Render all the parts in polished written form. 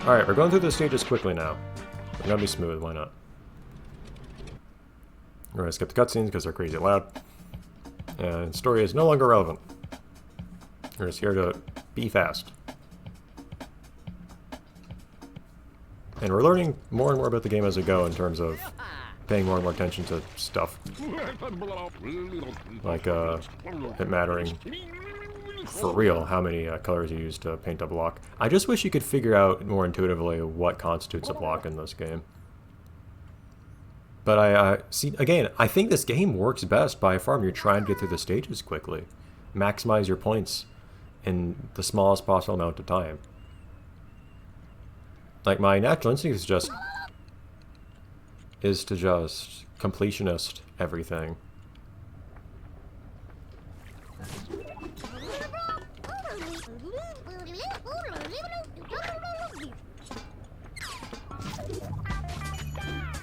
Alright, we're going through the stages quickly now. We're gonna be smooth, why not? We're gonna skip the cutscenes because they're crazy loud. And story is no longer relevant. We're just here to be fast. And we're learning more and more about the game as we go in terms of paying more and more attention to stuff. Like, it mattering for real how many colors you use to paint a block. I just wish you could figure out more intuitively what constitutes a block in this game. But I see, again, I think this game works best by far when you're trying to get through the stages quickly. Maximize your points in the smallest possible amount of time. Like, my natural instinct is to just completionist everything.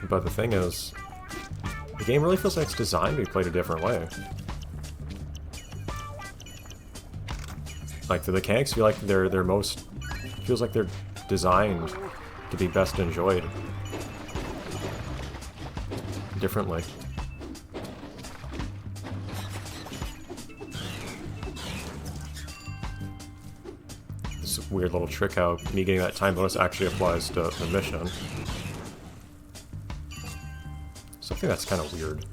But the thing is, the game really feels like it's designed to be played a different way. Like, the mechanics feel like feels like they're designed to be best enjoyed differently. This weird little trick how me getting that time bonus actually applies to the mission. So I think that's kind of weird.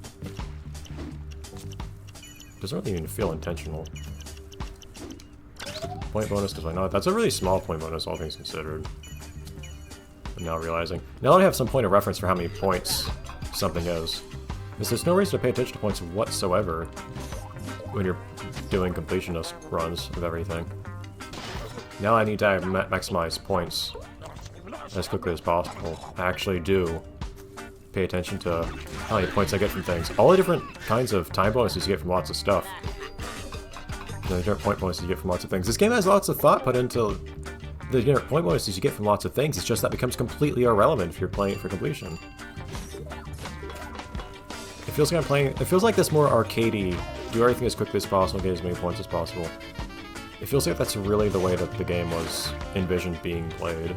Doesn't really even feel intentional. Point bonus, because I know that's a really small point bonus, all things considered. I'm now realizing. Now that I have some point of reference for how many points something is, there's no reason to pay attention to points whatsoever when you're doing completionist runs of everything. Now I need to maximize points as quickly as possible. I actually do pay attention to how many points I get from things. All the different kinds of time bonuses you get from lots of stuff. The different point bonuses you get from lots of things. This game has lots of thought put into the different point bonuses you get from lots of things. It's just that becomes completely irrelevant if you're playing it for completion. It feels like it feels like this more arcadey, do everything as quickly as possible, get as many points as possible. It feels like that's really the way that the game was envisioned being played.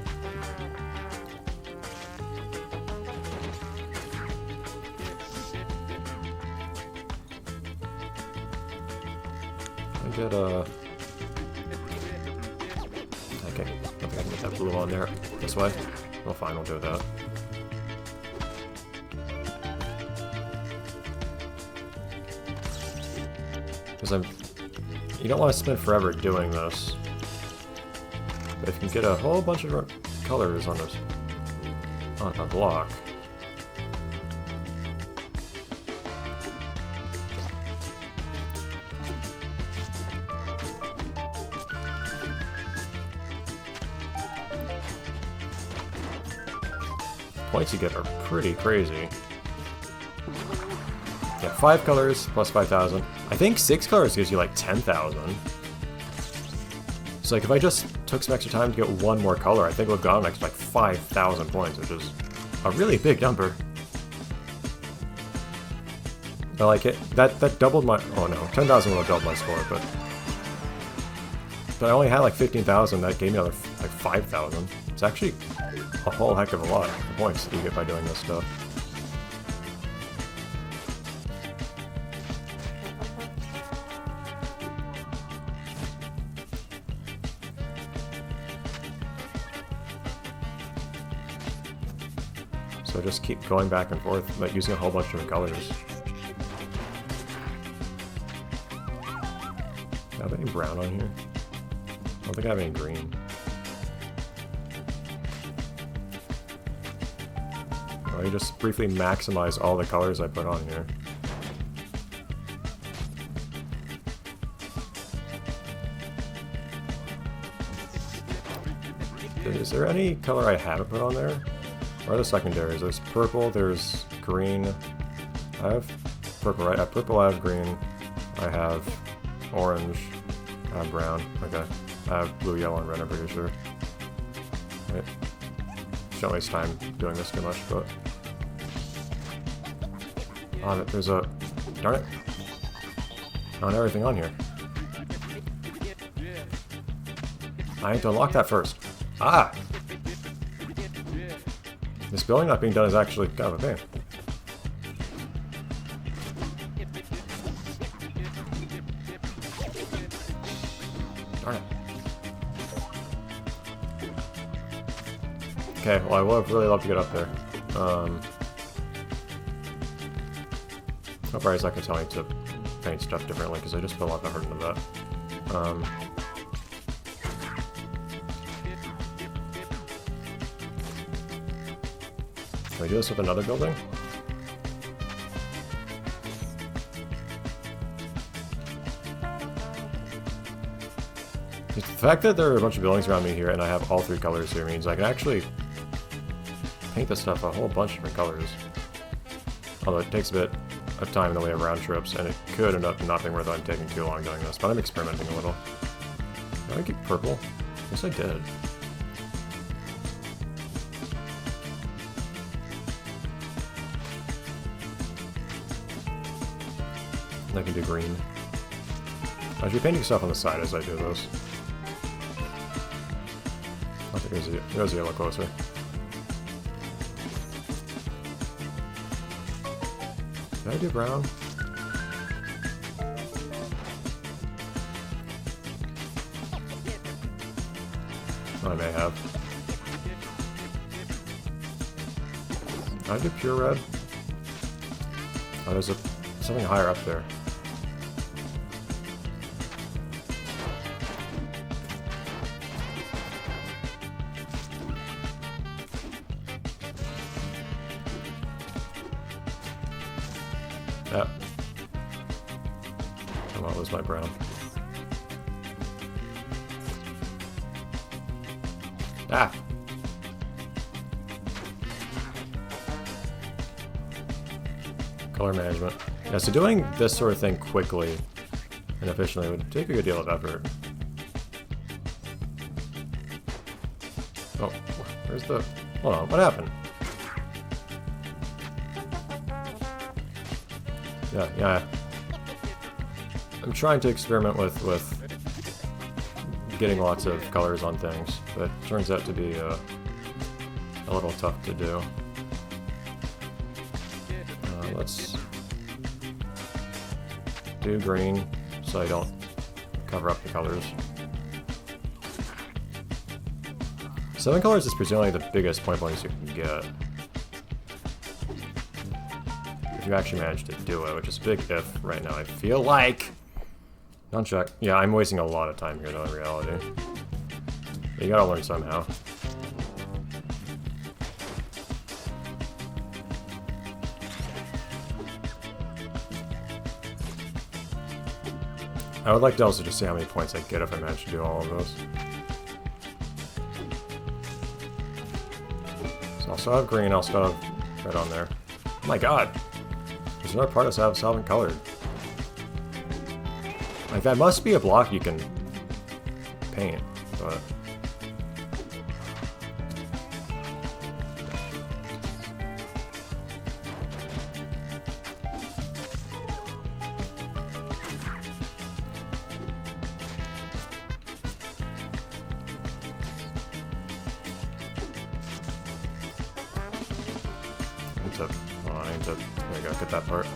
Get okay, I don't think I can get that blue on there. This way? Well, fine, we'll do that. Because you don't want to spend forever doing this. But if you can get a whole bunch of different colors on this, on a block. Points you get are pretty crazy. Yeah, 5 colors plus 5,000. I think 6 colors gives you like 10,000. So like if I just took some extra time to get one more color, I think it would have gotten an extra like 5,000 points, which is a really big number. I like it. That doubled my, oh no, 10,000 would have doubled my score, but I only had like 15,000. That gave me another like 5,000. It's actually a whole heck of a lot of points that you get by doing this stuff. So just keep going back and forth, but using a whole bunch of different colors. Do I have any brown on here? I don't think I have any green. I just briefly maximize all the colors I put on here. Is there any color I haven't put on there? Or are the secondaries? There's purple, there's green. I have purple, right? I have purple, I have green. I have orange, I have brown. Okay. I have blue, yellow, and red, I'm pretty sure. Right. Don't waste time doing this too much, but... Oh, there's a... Darn it. Not everything on here. I need to unlock that first. Ah! This building not being done is actually kind of a pain. Darn it. Okay, well I would really love to get up there. How far is that gonna tell me to paint stuff differently, because I just put a lot of effort into that. Can we do this with another building? The fact that there are a bunch of buildings around me here and I have all three colors here means I can actually paint this stuff a whole bunch of different colors. Although it takes a bit of time in the way of round trips, and it could end up not being worth it. I'm taking too long doing this, but I'm experimenting a little. Did I get purple? Yes, I did. And I can do green. I should be painting stuff on the side as I do this. I think there's a yellow closer. Did I do brown? Oh, I may have. Did I do pure red? Oh, there's something higher up there. Yeah. Come on, where's my brown? Ah! Color management. Yeah, so doing this sort of thing quickly and efficiently would take a good deal of effort. Oh, where's the... Hold on, what happened? Yeah. I'm trying to experiment with getting lots of colors on things, but it turns out to be a little tough to do. Let's do green so I don't cover up the colors. 7 colors is presumably the biggest point bonus you can get. If you actually manage to do it, which is a big if right now, I feel like. Non-check. Yeah, I'm wasting a lot of time here though in reality. But you gotta learn somehow. I would like to also just see how many points I get if I manage to do all of those. So I'll still have green, I'll still have red on there. Oh my god! There's another part I haven't colored. Like, that must be a block you can paint, but... I need to, there we go, get that part.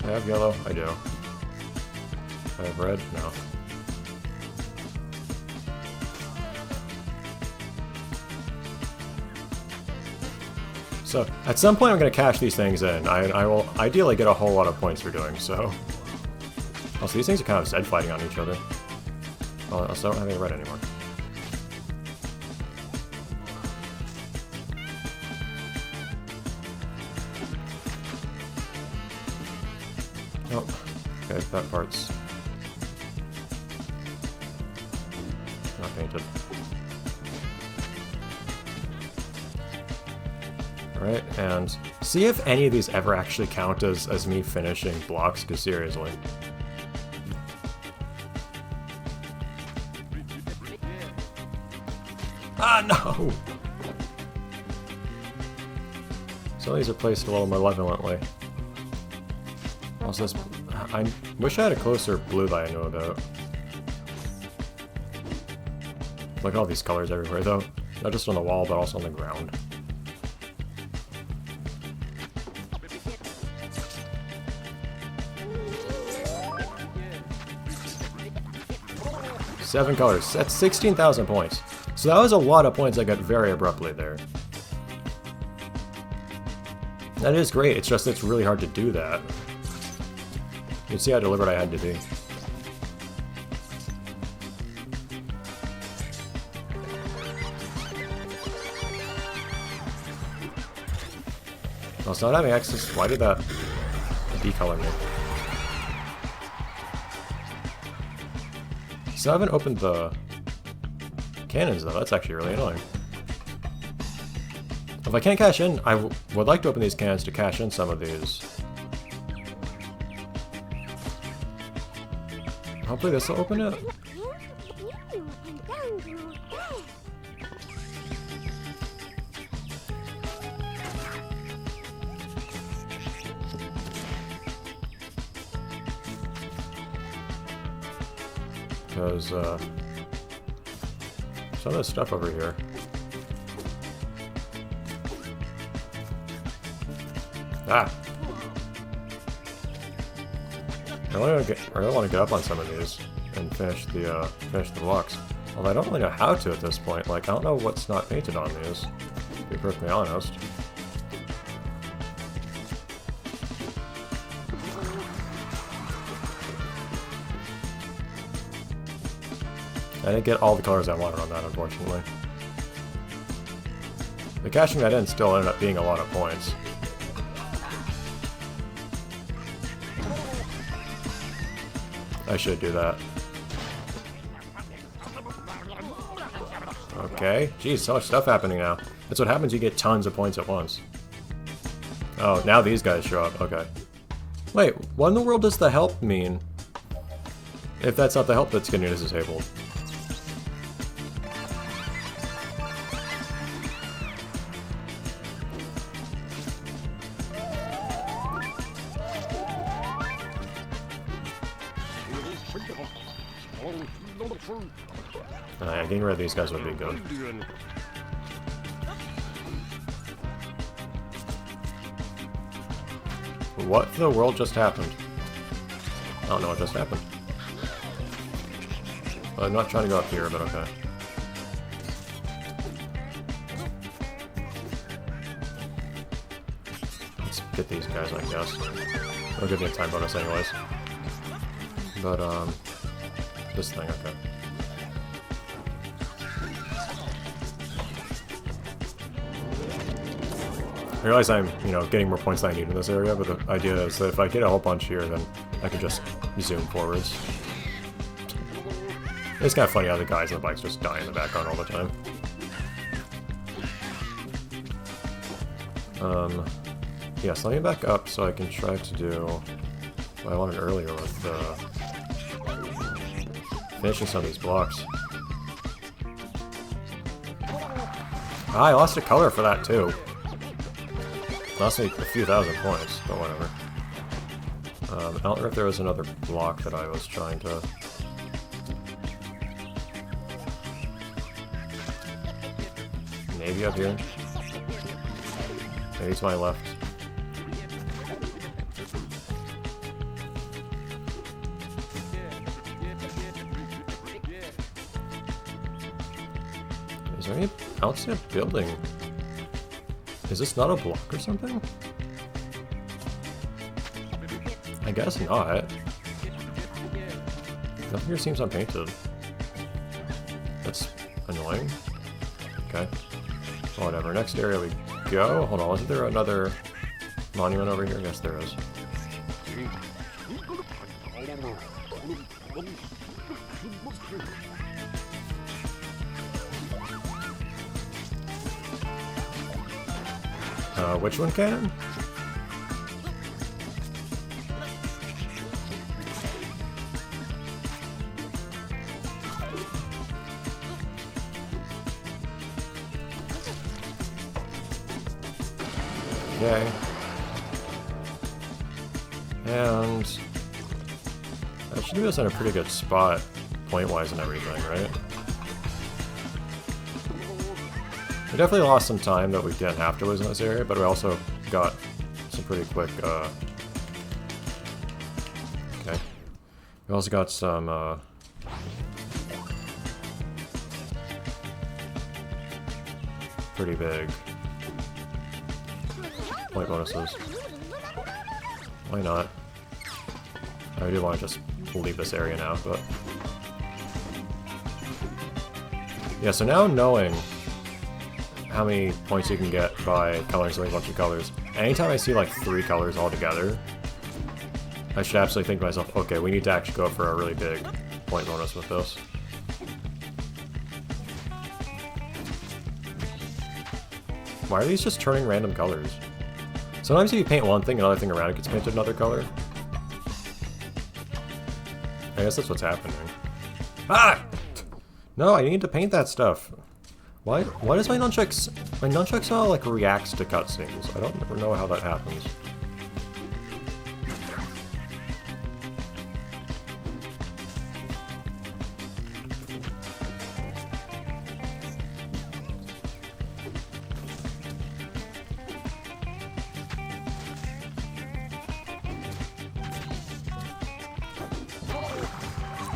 I have yellow? I do. I have red? No. So, at some point I'm going to cache these things in. I will ideally get a whole lot of points for doing so. Also, these things are kind of Zed fighting on each other. Oh, I also don't have any red anymore. Oh, okay, that part's not painted. Alright, and see if any of these ever actually count as me finishing blocks, because seriously. Ah, no! Some of these are placed a little malevolently. Also, I wish I had a closer blue that I know about. Look at all these colors everywhere, though. Not just on the wall, but also on the ground. Seven colors. That's 16,000 points. So that was a lot of points I got very abruptly there. That is great, it's just it's really hard to do that. You can see how deliberate I had to be. Well, it's not having access. Why did that decolor me? So I haven't opened the cannons though, that's actually really annoying. If I can't cash in, I would like to open these cannons to cash in some of these. Hopefully this will open it. Because, some of this stuff over here. Ah! I really want to get up on some of these and finish the blocks. Although I don't really know how to at this point. Like, I don't know what's not painted on these, to be perfectly honest. I didn't get all the colors I wanted on that, unfortunately. The cashing that in still ended up being a lot of points. I should do that. Okay. Geez, so much stuff happening now. That's what happens, you get tons of points at once. Oh, now these guys show up. Okay. Wait, what in the world does the help mean? If that's not the help that's getting disabled. Yeah, getting rid of these guys would be good. What the world just happened? I don't know what just happened. I'm not trying to go up here, but okay. Let's get these guys, I guess. It'll give me a time bonus anyways. But, this thing, okay. I realize I'm, getting more points than I need in this area, but the idea is that if I get a whole bunch here, then I can just zoom forwards. It's kind of funny how the guys on the bikes just die in the background all the time. Yes, let me back up so I can try to do what I wanted earlier with finishing some of these blocks. Ah, I lost a color for that too. Lost me a few thousand points, but whatever. I don't know if there was another block that I was trying to... Maybe up here? Maybe to my left. Is there any... I don't see a building. Is this not a block or something? I guess not. Nothing here seems unpainted. That's annoying. Okay. Whatever. Next area we go. Hold on, isn't there another monument over here? Yes, there is. Which one can? Okay. And that should leave us in a pretty good spot, point-wise and everything, right? We definitely lost some time that we didn't have to lose in this area, but we also got some pretty quick, okay. We also got some, pretty big point bonuses. Why not? I do want to just leave this area now, but... Yeah, so now knowing how many points you can get by coloring a bunch of colors, anytime I see like 3 colors all together, I should absolutely think to myself, okay, we need to actually go for a really big point bonus with this. Why are these just turning random colors? Sometimes if you paint one thing, another thing around it gets painted another color. I guess that's what's happening. Ah! No, I need to paint that stuff. Why does my nunchucks all like reacts to cutscenes? I don't ever know how that happens.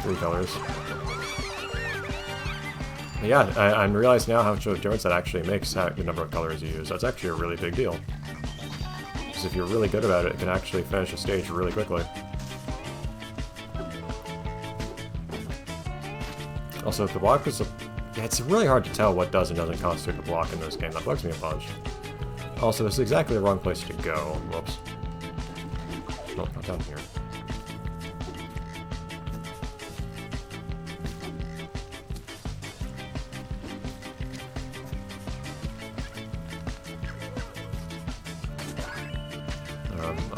Three colors. Yeah, I realize now how much of a difference that actually makes, the number of colors you use. That's actually a really big deal. Because if you're really good about it, it can actually finish a stage really quickly. Also, the block is it's really hard to tell what does and doesn't constitute a block in this game. That bugs me a bunch. Also, this is exactly the wrong place to go. Whoops. No, not down here.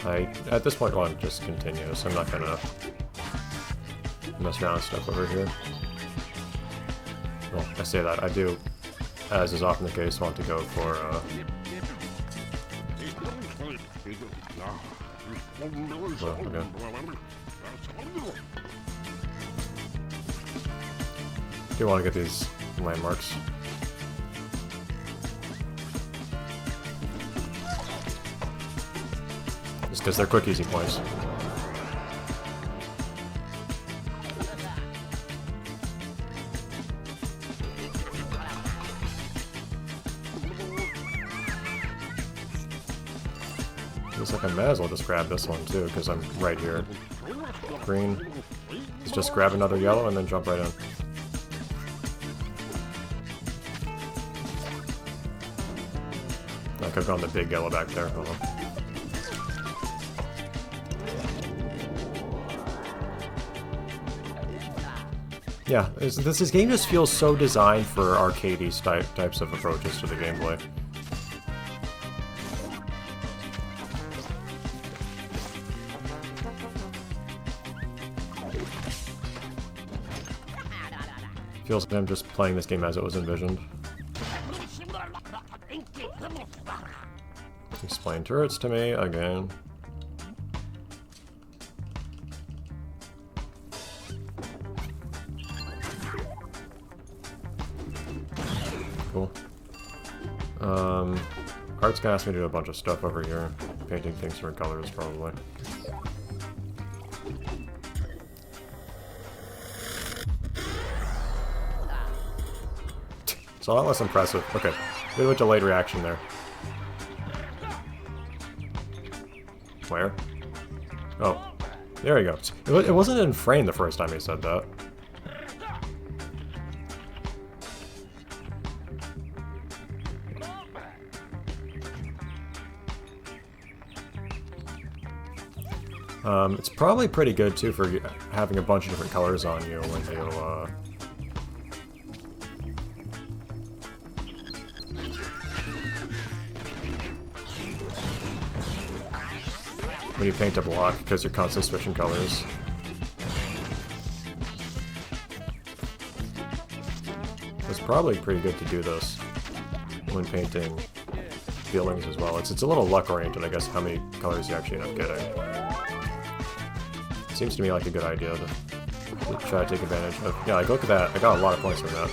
I, at this point, want to just continue, so I'm not gonna mess around with stuff over here. Well, I say that. I do, as is often the case, want to go for, oh, okay. Do want to get these landmarks. Just because they're quick, easy points. Looks like I might as well just grab this one too, because I'm right here. Green. Let's just grab another yellow and then jump right in. I could have gone the big yellow back there. Hold on. Yeah, this game just feels so designed for arcadey types of approaches to the gameplay. Feels like I'm just playing this game as it was envisioned. Explain turrets to me again. Cool. Art's gonna ask me to do a bunch of stuff over here. Painting things for colors, probably. It's a lot less impressive. Okay, bit of a delayed reaction there. Where? Oh, there you go. It wasn't in frame the first time he said that. It's probably pretty good too for having a bunch of different colors on you when you paint a block, because you're constantly switching colors. It's probably pretty good to do this when painting buildings as well. It's a little luck oriented, I guess, how many colors you actually end up getting. Seems to me like a good idea to try to take advantage of. Yeah, like look at that. I got a lot of points from that.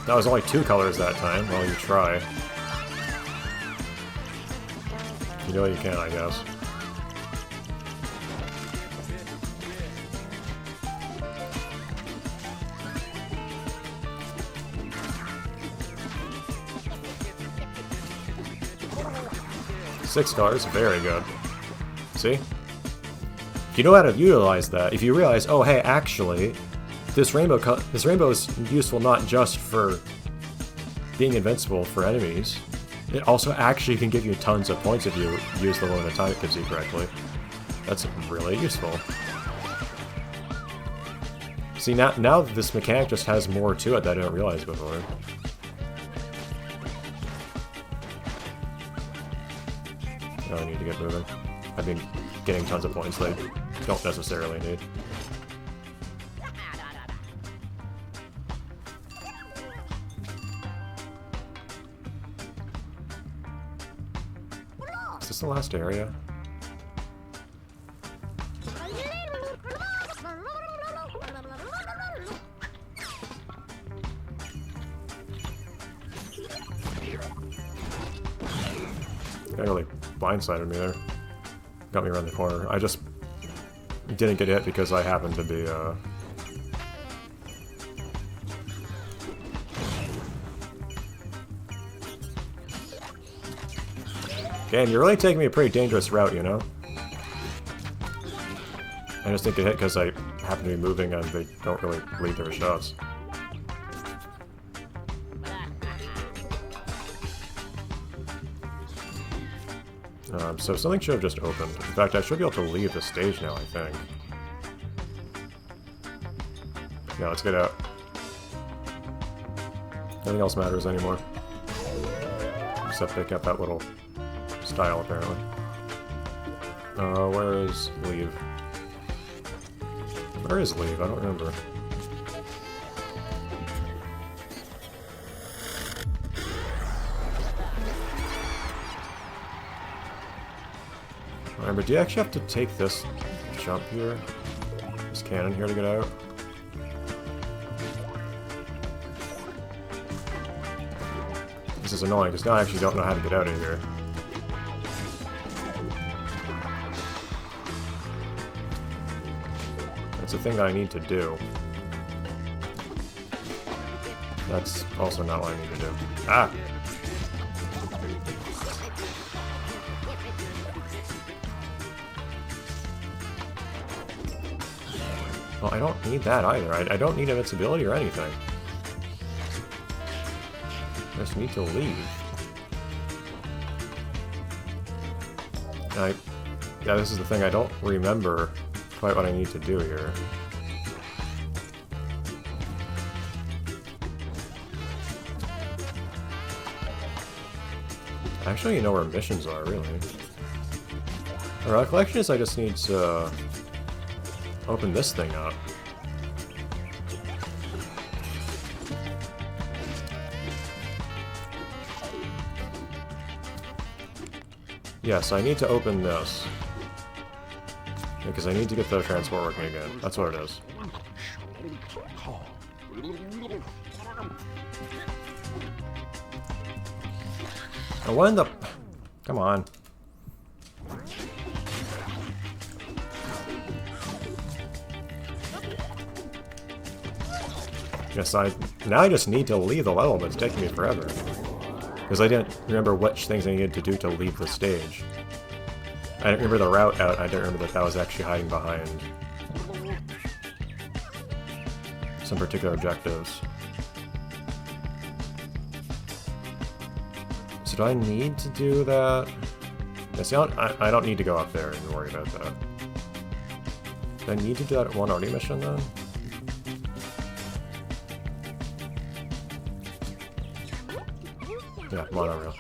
That was only 2 colors that time. Well, you try. You know you can, I guess. Six colors, very good. See? If you know how to utilize that, if you realize, oh hey, actually, this rainbow is useful not just for being invincible for enemies, it also actually can give you tons of points if you use the one at a time it gives you correctly. That's really useful. See, now this mechanic just has more to it that I didn't realize before. I need to get moving. I've been getting tons of points that I don't necessarily need. Is this the last area? That really blindsided me there. Got me around the corner. I just didn't get hit because I happened to be, Game, you're really taking me a pretty dangerous route, you know? I just didn't get hit because I happen to be moving and they don't really lead their shots. So something should have just opened. In fact, I should be able to leave the stage now, I think. Yeah, let's get out. Nothing else matters anymore. Except pick up that little style, apparently. Where is leave? Where is leave? I don't remember. Remember, do you actually have to take this jump here? This cannon here to get out? This is annoying, because now I actually don't know how to get out of here. That's a thing that I need to do. That's also not what I need to do. Ah! Well, I don't need that either. I don't need invincibility or anything. I just need to leave. Yeah, this is the thing. I don't remember quite what I need to do here. I actually know where missions are, really. My recollection is I just need to open this thing up. Yes, I need to open this. Because I need to get the transport working again. That's what it is. And what in the... Come on. Yes, now I just need to leave the level, but it's taking me forever. Because I didn't remember which things I needed to do to leave the stage. I didn't remember the route out, I didn't remember that that was actually hiding behind some particular objectives. So do I need to do that? Yeah, see, I don't need to go up there and worry about that. Do I need to do that one Artie mission then? Yeah, monorail.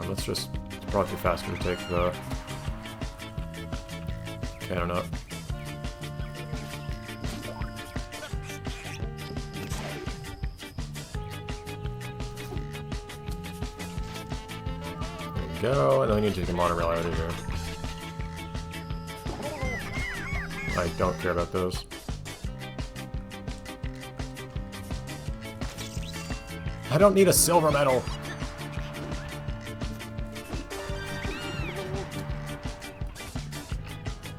Let's just probably be faster to take the cannon up. go, and then we need to take a monorail out of here. I don't care about those. I don't need a silver medal!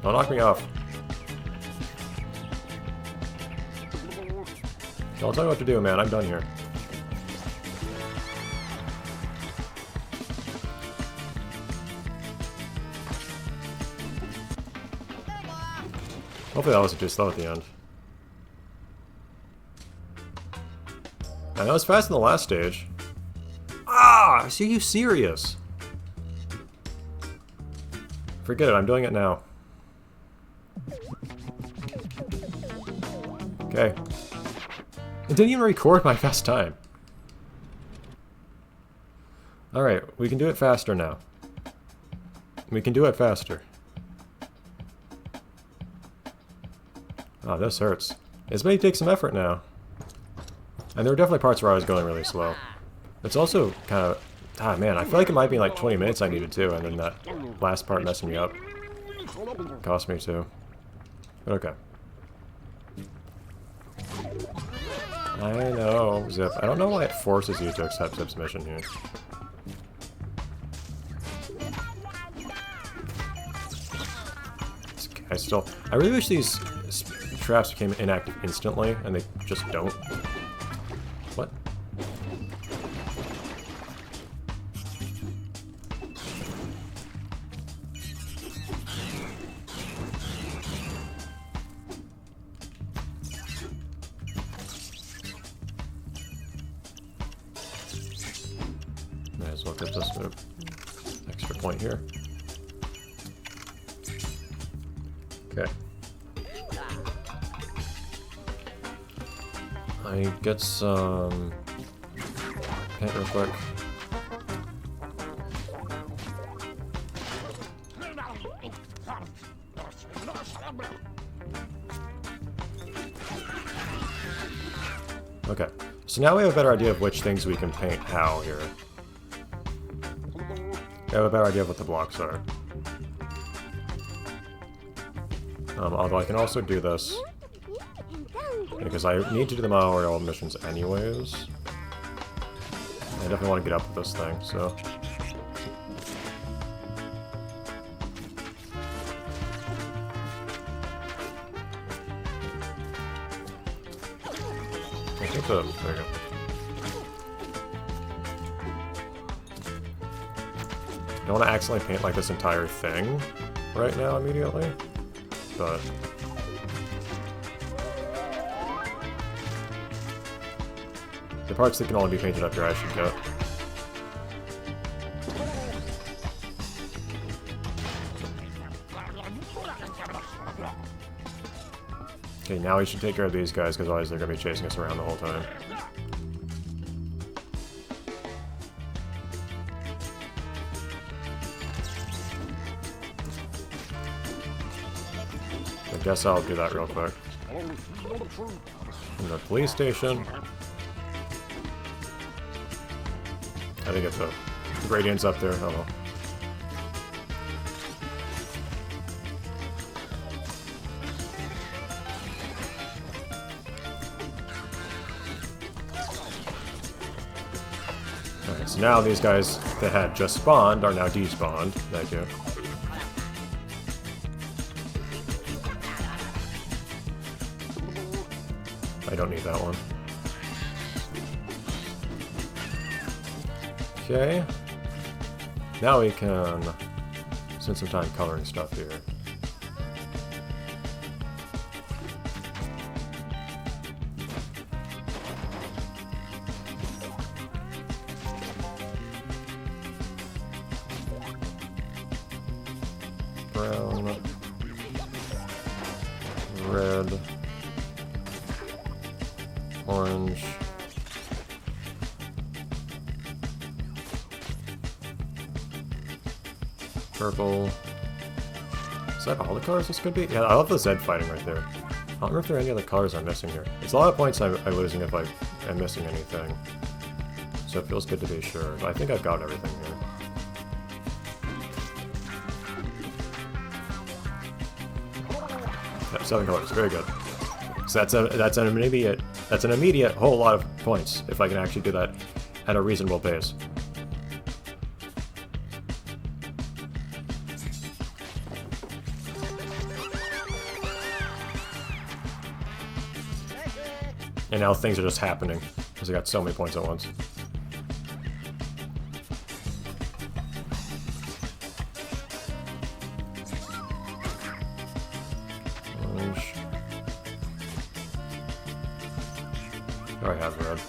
Don't knock me off. Don't tell me what to do, man. I'm done here. Hopefully that wasn't too slow at the end. I know it's faster than the last stage. Ah! Are you serious? Forget it, I'm doing it now. Okay. It didn't even record my fast time. Alright, we can do it faster now. We can do it faster. Oh, this hurts. This may take some effort now. And there were definitely parts where I was going really slow. It's also kind of... Ah, man, I feel like it might be like 20 minutes I needed to, and then that last part messing me up. Cost me too. But okay. I know, Zip. I don't know why it forces you to accept Zip's mission here. I really wish these traps became inactive instantly, and they just don't. What? Might as well get this extra point here. Okay. I get some paint real quick. Okay, so now we have a better idea of which things we can paint how here. We have a better idea of what the blocks are. Although I can also do this, because I need to do the monorail missions anyways. I definitely want to get up with this thing, so... I think there we go. I don't want to accidentally paint like this entire thing right now immediately, but... the parts that can only be painted up here I should get. Okay, now we should take care of these guys, because otherwise they're going to be chasing us around the whole time. I guess I'll do that real quick. In the police station. I think it's the gradient's up there. Oh well. Alright, so now these guys that had just spawned are now despawned. Thank you. I don't need that one. Okay. Now we can spend some time coloring stuff here. Brown. Red. Orange. Purple. Is that all the colors this could be? Yeah, I love the Zed fighting right there. I don't remember if there are any other colors I'm missing here. It's a lot of points I'm losing if I am missing anything. So it feels good to be sure. But I think I've got everything here. Yep, 7 colors. Very good. So that's an immediate whole lot of points if I can actually do that at a reasonable pace. And now things are just happening because I got so many points at once. Orange. I already have red.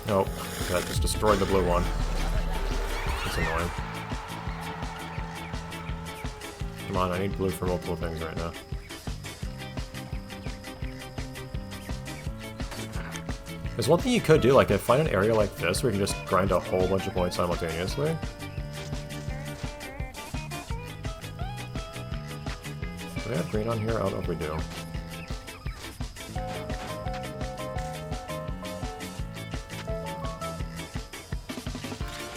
Nope. That just destroyed the blue one. That's annoying. Come on, I need blue for multiple things right now. There's one thing you could do, like if find an area like this where you can just grind a whole bunch of points simultaneously. Do we have green on here? I don't know if we do.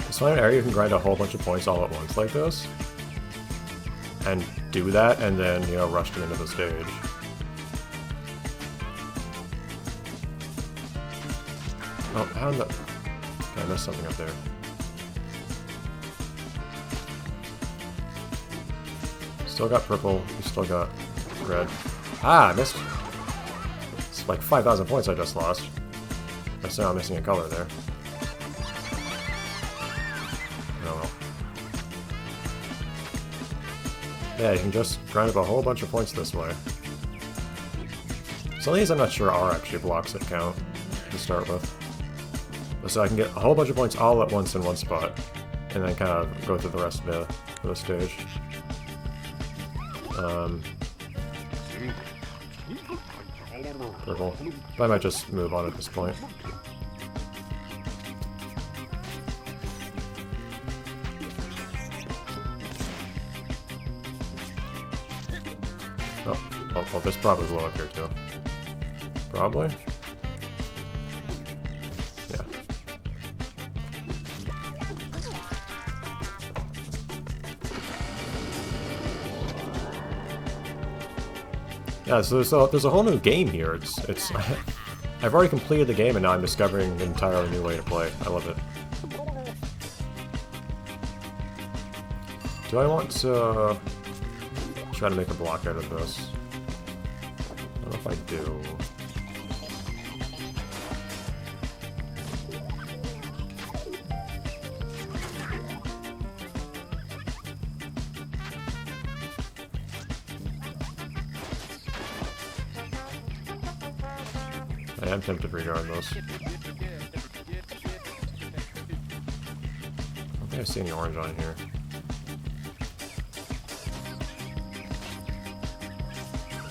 Just find an area you can grind a whole bunch of points all at once like this. And do that, and then, you know, rush to the end of the stage. Oh, how in the... Okay, I missed something up there. Still got purple, we still got red. Ah, I missed... It's like 5,000 points I just lost. I saw I'm missing a color there. Oh well. Yeah, you can just grind up a whole bunch of points this way. Some of these I'm not sure are actually blocks that count to start with. So I can get a whole bunch of points all at once in one spot, and then kind of go through the rest of the stage. Purple. I might just move on at this point. Oh, there's probably blue up here too. Probably? Yeah. Yeah, so there's a whole new game here. It's I've already completed the game and now I'm discovering an entirely new way to play. I love it. Do I want to try to make a block out of this? I don't know if I do. I am tempted regardless. I don't think I see any orange on here.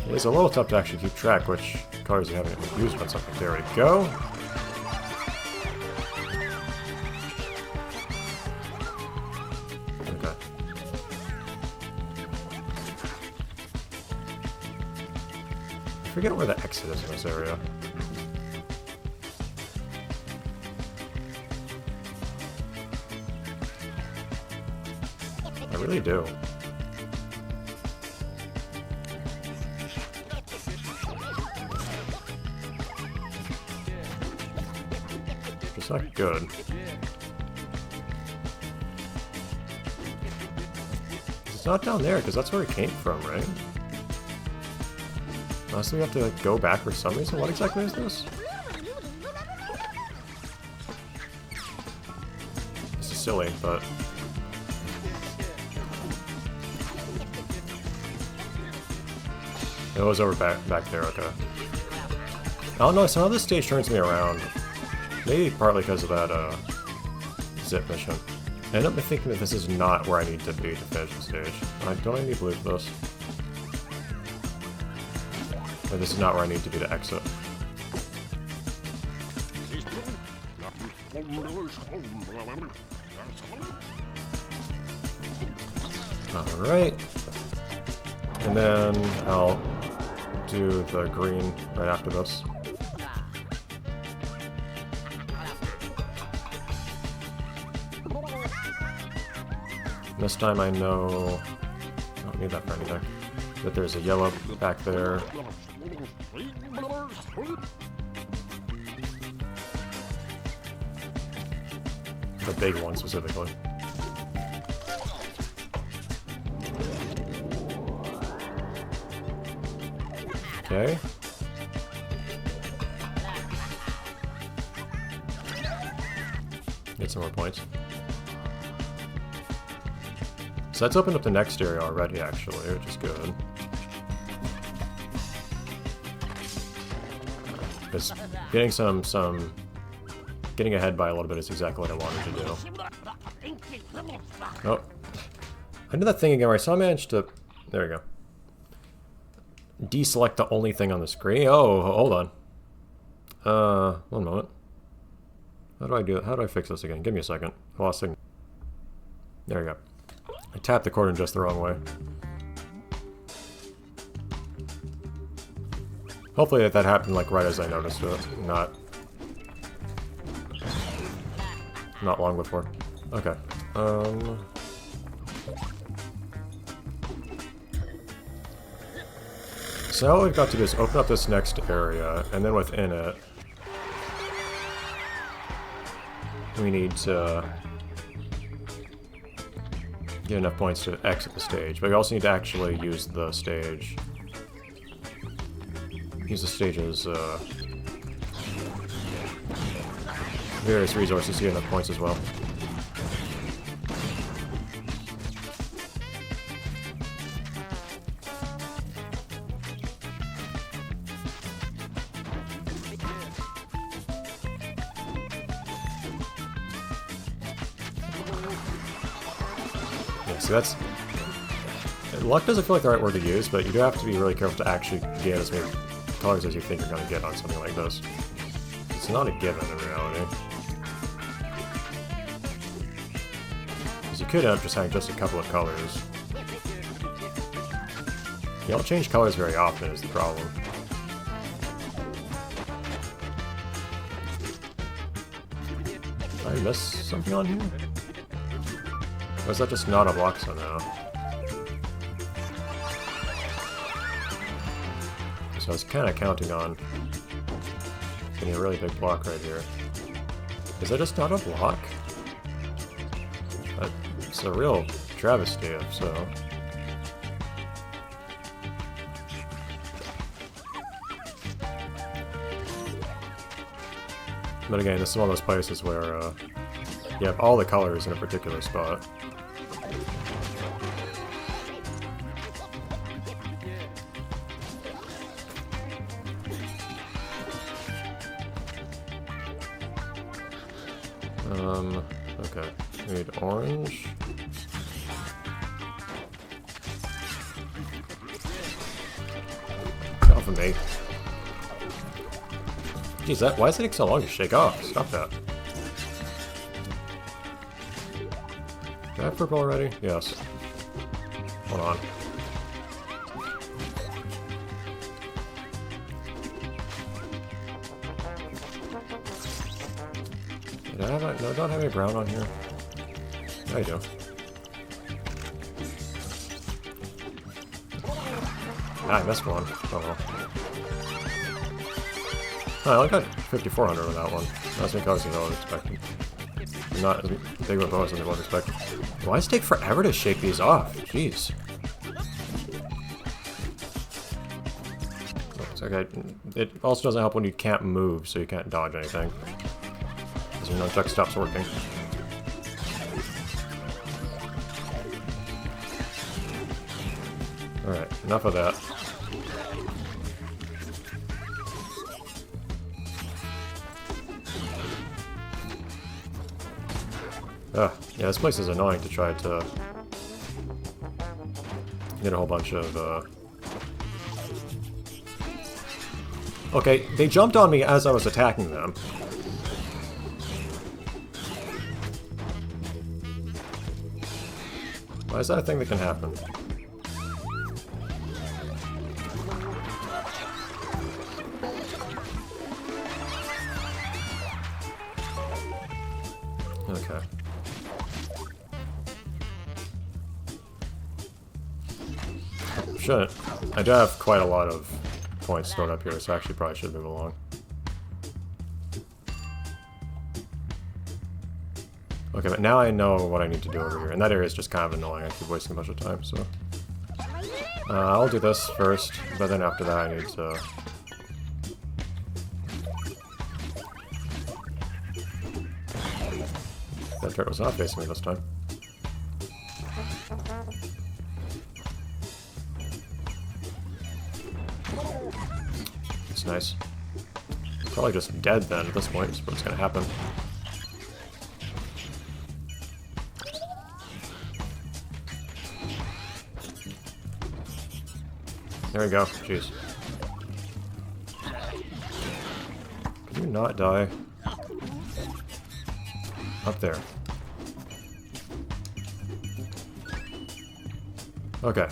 It's a little tough to actually keep track which colors you haven't used on something. There we go. Okay. I forget where the exit is in this area. I really do. It's not good. It's not down there, because that's where it came from, right? Unless we have to like, go back for some reason? What exactly is this? This is silly, but... It was over back there, okay. I don't know, somehow this stage turns me around. Maybe partly because of that, zip mission. I end up thinking that this is not where I need to be to finish the stage. Don't I need blue for this? Or this is not where I need to be to exit. Alright. And then I'll do the green right after this. This time I know... I don't need that for anything. That there's a yellow back there. The big one specifically. Okay. Get some more points. So that's opened up the next area already, actually, which is good. Because getting getting ahead by a little bit is exactly what I wanted to do. Oh. I did that thing again where I saw I managed to... There we go. Deselect the only thing on the screen. Oh, hold on. One moment. How do I do it? How do I fix this again? Give me a second. I lost signal. There we go. I tapped the corner just the wrong way. Hopefully that happened like right as I noticed it, not long before. Okay. So now what we've got to do is open up this next area, and then within it, we need to get enough points to exit the stage. But we also need to actually use the stage. Use the stage's various resources to get enough points as well. Yeah, so that's... Luck doesn't feel like the right word to use, but you do have to be really careful to actually get as many colors as you think you're going to get on something like this. It's not a given in reality. Because you could end up just having just a couple of colors. You don't change colors very often is the problem. Did I miss something on here? Or is that just not a block somehow? So I was kind of counting on getting a really big block right here. Is that just not a block? It's a real travesty if so. But again, this is one of those places where you have all the colors in a particular spot. Okay. We need orange. Get off of me. Jeez, why is it taking so long to shake off? Stop that. Do I have purple already? Yes. Hold on. No, I don't have any brown on here. Yeah, I do. Ah, I missed one. Oh well. Oh, I only got 5,400 on that one. Not as many colors as I was expecting. Not as big of a bonus as I was expecting. Why does it take forever to shake these off? Jeez. It's okay. It also doesn't help when you can't move, so you can't dodge anything. Because your nunchuck stops working. Alright, enough of that. Ugh, yeah, this place is annoying to try to get a whole bunch of, Okay, they jumped on me as I was attacking them. Why is that a thing that can happen? Okay. shouldn't. I do have quite a lot of points stored up here, so I actually probably should move along. Okay, but now I know what I need to do over here, and that area is just kind of annoying. I keep wasting a bunch of time, so... I'll do this first, but then after that I need to... That turret was not facing me this time. It's nice. Probably just dead then at this point, is what's gonna happen. There we go. Jeez. Can you not die? Up there. Okay.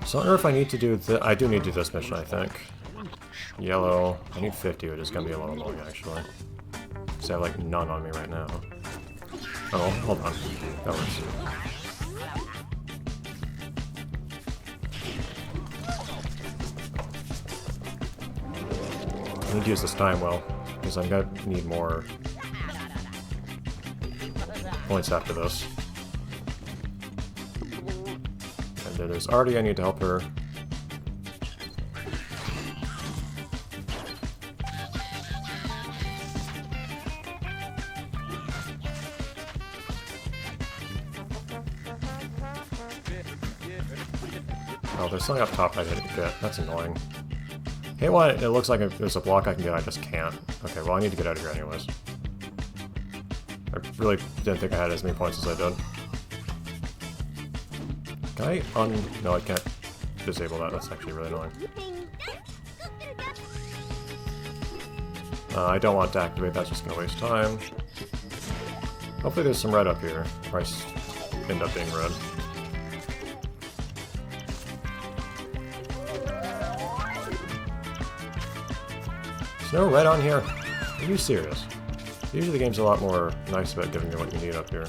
So I wonder if I need to do the... I do need to do this mission, I think. Yellow. I need 50, which is gonna be a little annoying, actually. Because I have, like, none on me right now. Oh, hold on. That works. I need to use this time well, because I'm gonna need more points after this. And then there's Artie, I need to help her. Oh, there's something up top I didn't get. That's annoying. Hey, why it looks like there's a block I can get, I just can't. Okay, well I need to get out of here anyways. I really didn't think I had as many points as I did. Can I no, I can't disable that, that's actually really annoying. I don't want to activate, that's just gonna waste time. Hopefully there's some red up here, or I end up being red. There's no red on here? Are you serious? Usually the game's a lot more nice about giving you what you need up here.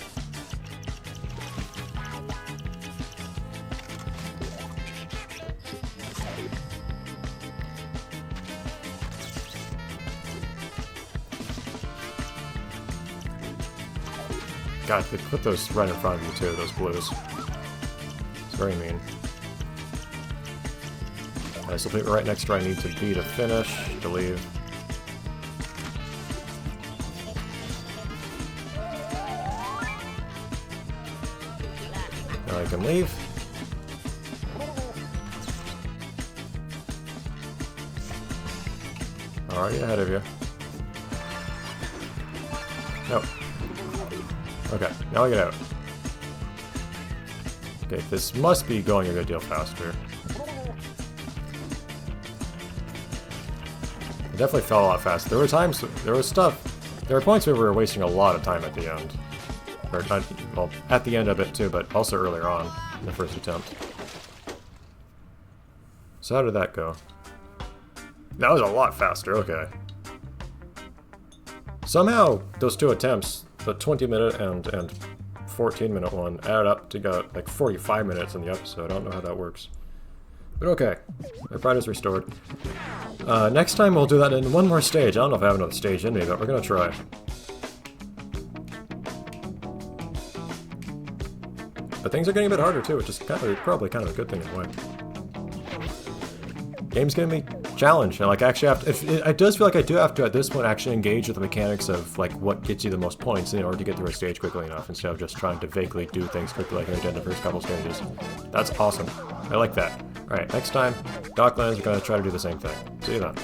God, they put those right in front of you too, those blues. It's very mean. This will be right next to where I need to be to finish, to leave. Now I can leave. Already ahead of you. Nope. Okay, now I get out. Okay, this must be going a good deal faster. It definitely felt a lot faster. There were times, there were points where we were wasting a lot of time at the end. Or, well, at the end of it too, but also earlier on, in the first attempt. So how did that go? That was a lot faster, okay. Somehow, those two attempts, the 20-minute and 14-minute one, added up to get like 45 minutes in the episode. I don't know how that works. But okay, my pride is restored. Next time we'll do that in one more stage. I don't know if I have another stage in me, but we're gonna try. But things are getting a bit harder too, which is probably kind of a good thing in a way. Game's giving me challenge, and like actually have to, it does feel like I do have to at this point actually engage with the mechanics of like what gets you the most points in order to get through a stage quickly enough, instead of just trying to vaguely do things quickly like I did in the first couple stages. That's awesome. I like that. Alright, next time, Docklands are going to try to do the same thing. See you then.